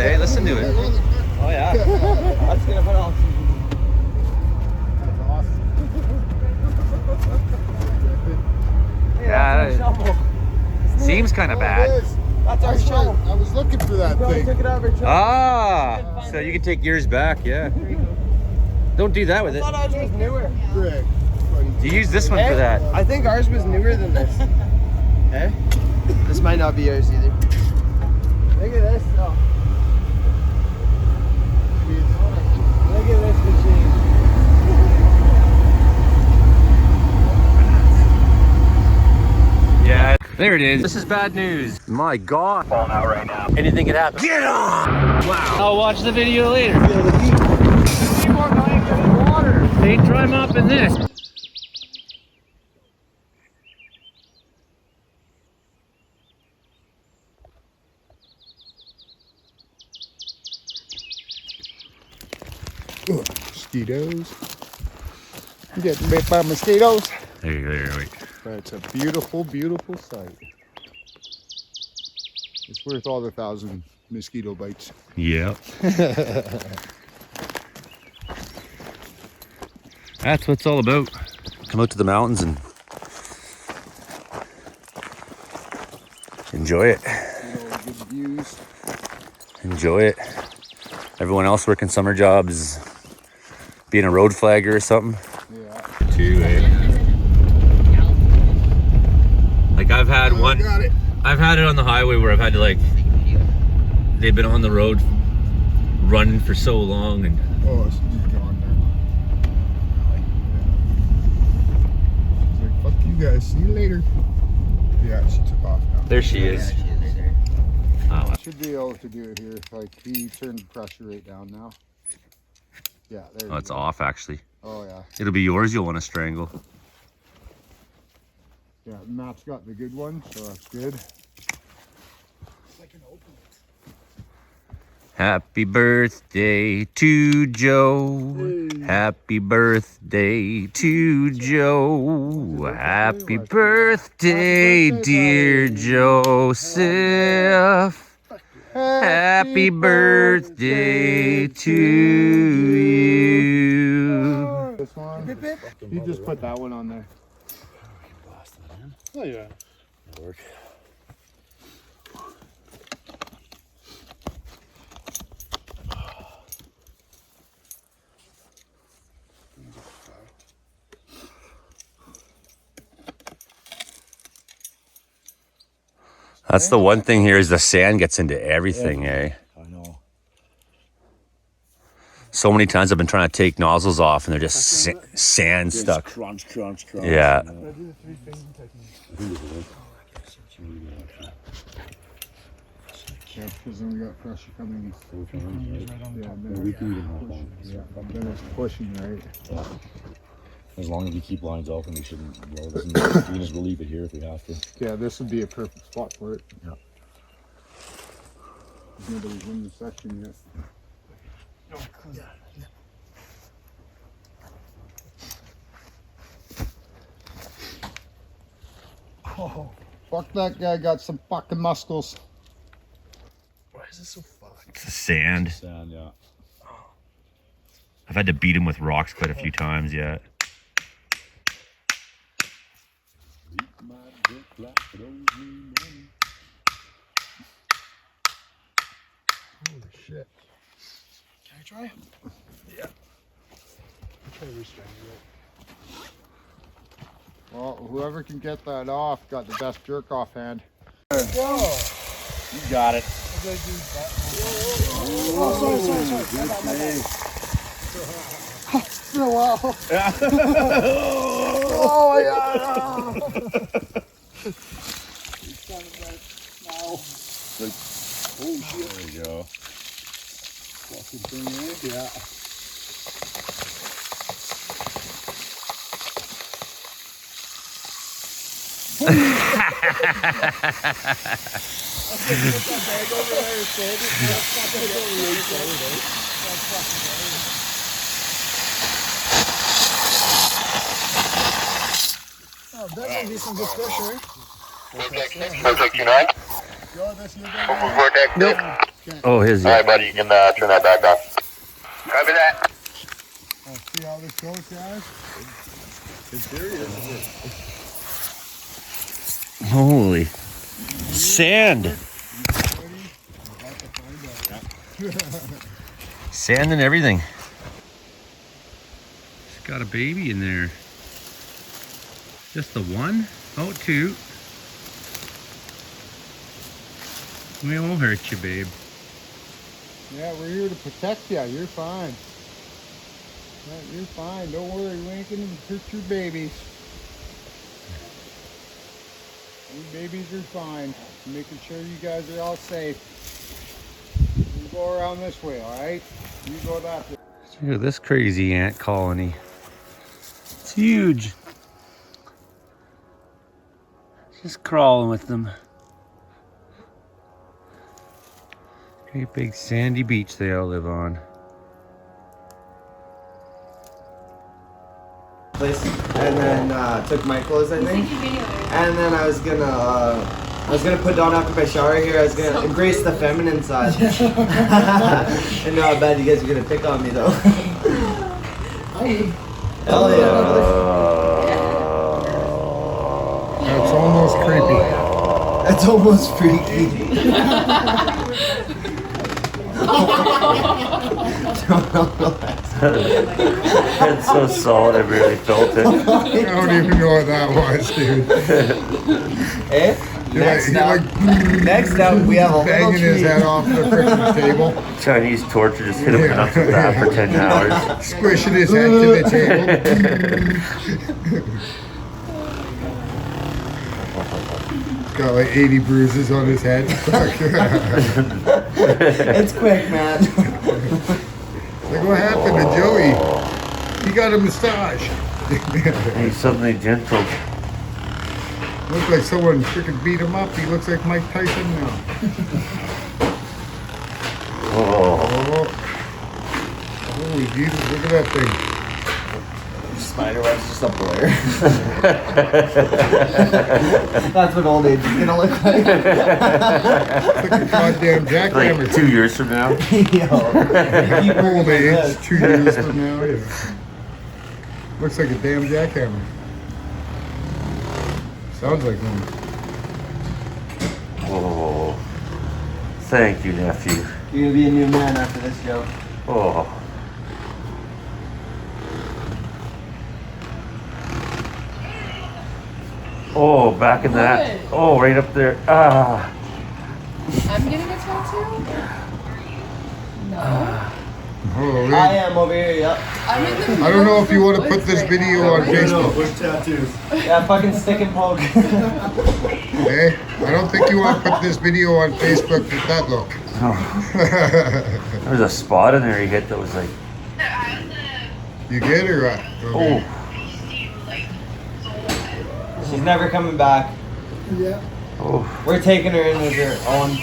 eh? Listen to it. Oh yeah. That's gonna put on. Yeah, seems kind of bad. That's our shovel. I was looking for that thing. Took it out of our truck. Ah, so you can take yours back, yeah. Don't do that with I it. thought ours was newer. Greg. You use this one for that. I think ours was newer than this. Eh? This might not be ours either. Look at this. Oh. Look at this machine. Yeah, there it is. This is bad news. My God. Falling out right now. Anything could happen. Get on! Wow. I'll watch the video later. People dying in water. They dry mop in this. Mosquitoes. I'm getting bit by mosquitoes. There, wait. But it's a beautiful, beautiful sight. It's worth all the 1,000 mosquito bites. Yeah. That's what it's all about. Come out to the mountains and enjoy it. Good views. Enjoy it. Everyone else working summer jobs, being a road flagger or something. Yeah. Too, eh? Like I've had one. Got it. I've had it on the highway where I've had to like. They've been on the road running for so long and. Oh, it's just gone now. She's like, fuck you guys, see you later. Yeah, she took off now. There she is. Oh, wow. Should be able to do it here. Like, he turned the pressure right down now. Yeah, there Oh, it's off actually. Oh, yeah. It'll be yours you'll want to strangle. Yeah, Matt's got the good one, so that's good. Happy birthday to Joe. Happy birthday to Joe. Happy birthday, dear Joseph. Happy birthday to you. This one. You just put that one on there. Oh, yeah. That'll work. That's the one thing here is the sand gets into everything, eh? I know. So many times I've been trying to take nozzles off and they're just sand Just stuck. crunch, crunch, crunch. Yeah. You know. Yeah, because then we got pressure coming. Four times, right? Yeah, Yeah, then we can even hop on. yeah, then it's pushing, right? As long as we keep lines open, we shouldn't. You know, we can just relieve it here if we have to. Yeah, this would be a perfect spot for it. Yeah. Nobody's in the section yet. Oh, fuck that guy got some fucking muscles. Why is this so fucked? It's the sand. Sand, yeah. I've had to beat him with rocks quite a few times yet. Holy shit. Can I try? Yeah. I'll try to restring it. Well, whoever can get that off got the best jerk off hand. Whoa! You got it. Oh, sorry. It's been a while. Yeah. Oh my god! Oh shit. There you go. Fucking thing, eh? Yeah. Oh, that's gonna be some good fish, right? Perfect, you know? Yo, this you Nope. Oh, his. All right, buddy, you can turn that back on. Copy that. See how this goes, guys? Holy sand. Sand and everything. It's got a baby in there. Just the one? Oh, two. We won't hurt you, babe. Yeah, we're here to protect you. You're fine. Yeah, you're fine. Don't worry. We ain't gonna hurt your babies. Your babies are fine. Making sure you guys are all safe. You go around this way, all right? You go that way. Look at this crazy ant colony. It's huge. Just crawling with them. Great big sandy beach they all live on. And then took my clothes, I think. And then I was gonna put down after my shower here. I was gonna embrace the feminine side. And now I bet you guys are gonna pick on me though. Hell yeah, brother. That's almost creepy. That's almost freaky. It's so solid, I barely felt it. I don't even know what that was, dude. Eh? Next up, we have a little Banging his treat. head off the freaking table. Chinese torture just hit him nuts with that for 10 hours. Squishing his head to the table. Got like 80 bruises on his head. It's quick, man. Like, what happened to Joey? He got a massage. He's suddenly gentle. Looks like someone freaking beat him up. He looks like Mike Tyson now. Oh, Oh. Holy Jesus, look at that thing. Spiderweb's just a blur. That's what old age is gonna look like. It's like a goddamn jackhammer. like 2 years from now. Yo, keep working Old like age, this. 2 years from now. Yeah. Looks like a damn jackhammer. Sounds like one. Oh, thank you, nephew. You're gonna be a new man after this, Joe. Oh. Oh, back in that. Oh, right up there. Ah. I'm getting a tattoo? No. Holy. I am over here, yep. I'm in the I don't know if you want to woods put this right video now. on Facebook. Yeah, fucking stick and poke. Eh? I don't think you want to put this video on Facebook with that look. There was a spot in there he hit that was like, You get it or what? oh. She's never coming back. Yeah. Oh. We're taking her in with her own